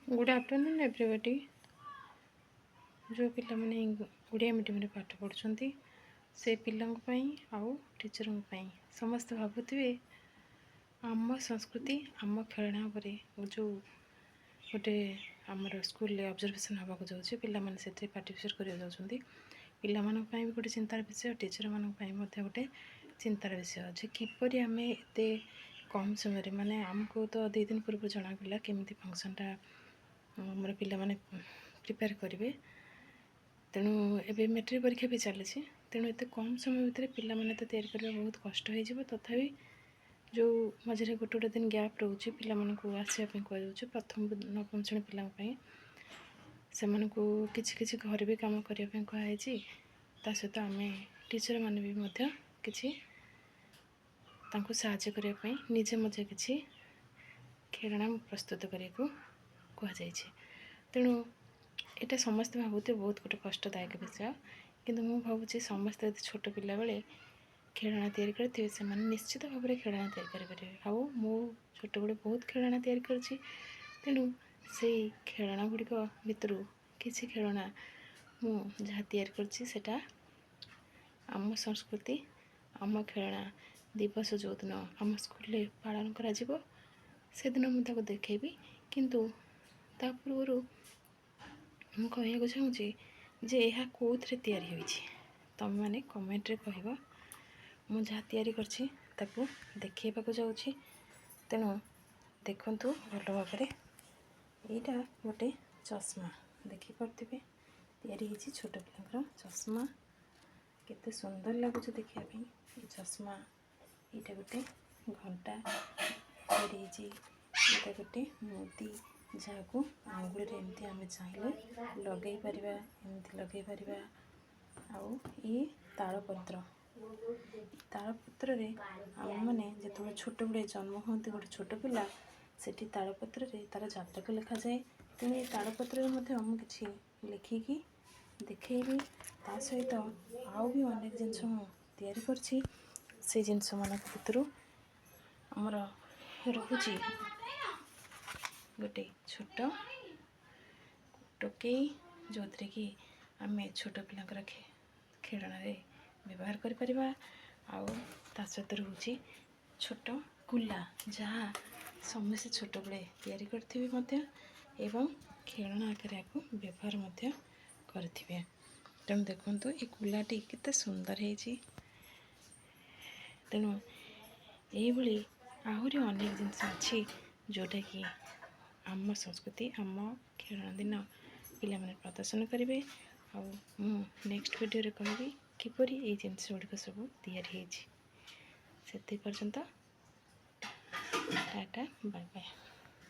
Good afternoon everybody. जो पिला माने ओडिया मीडियम रे पाठ पढ़ुछंती से पिलांग पई आउ टीचरंग पई समस्त भाबुथिबे आम संस्कृति आम खेलना परे जो गोटे आमर स्कूल रे ऑब्जर्वेशन हवा को जाउछे पिला माने सेते पार्टिसिपेट करियो जाउछंती। पिला मानन पई भी गोटे चिंतार विषय, टीचर मानन पई मध्ये गोटे चिंतार विषय जे किपरि आमे एते कम समय रे माने हमको तो 2 दिन पूर्व जना पिला केमिति फंक्शनटा मोर पिला माने प्रिपेयर करेंगे। तेणु एबे मैट्रिक परीक्षा भी चली तेणु एत कम समय भितर पिला माने तो तैयारी करबा बहुत कष्ट हो तथापि जो मझे गोटे गोटे दिन गैप रोचे पिला मानकु आसिया पे कह जाउछ प्रथम नवम श्रेणी पिला पई से मानकु किछि घर भी काम करिया पे कहाइछि। ता सहित आमे टीचर माने भी मध्य किछि तांको सहायता करिया पे निजे मजे किछि खेलना प्रस्तुत करिया को कह जाइछि। तेणु यहाँ समस्त भावुते बहुत गोटे कष्टदायक विषय किंतु मु भावुची समस्त छोट पिला बेले खेलना तैयारी करते से निश्चित भाव में खेलना तैयारी करेंगे। आउ मु छोट बड़े बहुत खेलना तैयारी करछि तेणु से खेलना गुड़िक भितर किसी खेलना मु जहाँ तैयारी करछि सेटा आम संस्कृति आम खेलना दिवस जो दिन आम स्कूल पालन करा जिवो से दिन मुझे देखेबी। किंतु ता पूर्व मु कहवाक चाहूँगी जे यह कौन तैयारी होइछि तुम मैंने कमेंट रे कहब मु जहाँ तैयारी करछि ताकू देखैबाकू जाउछि। तेणु देखंतु भल भाव यहाँ गोटे चश्मा देखी पार्थिबे तैयारी होइछि छोट पिलांकर चश्मा केते सुंदर लगुच देखिया पे चश्मा यहाँ गोटे घंटा तैयारी होइछि यहाँ गोटे मोती जहाँ को आंगुल रे एमती आमे चाहिए लगे परिबा एमती लगे परिबा। आउ ये तालपत्र रे आम मैंने जो छोट बड़े जन्म होती गोटे छोट पिला सेठी तालपत्र रे तार जातक लिखा जाए। तेणु ये तालपत्र में किसी लिखिकी देखी ता सहित आउ भी अनेक जिनस तैयारी करछि से जिनस मान भितर आमर रखुची गोटे छोट टोकई जो थे कि आम छोट पिलांकर खेलना रे व्यवहार करिपरिबा। आउ ता सहित रोचे छोट कुला जहाँ समस्त छोट बड़े तैयारी करथिबे मध्य एवं खेलना आकार को व्यवहार मध्य करथिबे। तेणु देखंतु ए कुलाटी केते सुंदर हेछि। तेणु यही भली आहुरी अनेक जिनस अछि जोटा कि आम संस्कृति आम खेलना दिन पिला माने प्रदर्शन करेंगे। आउ मु नेक्स्ट वीडियो रे कहबी किपरि ए जिनस गुड़िक सब तैयारी हेछि। सेति पर्यंत टाटा बाय बाय।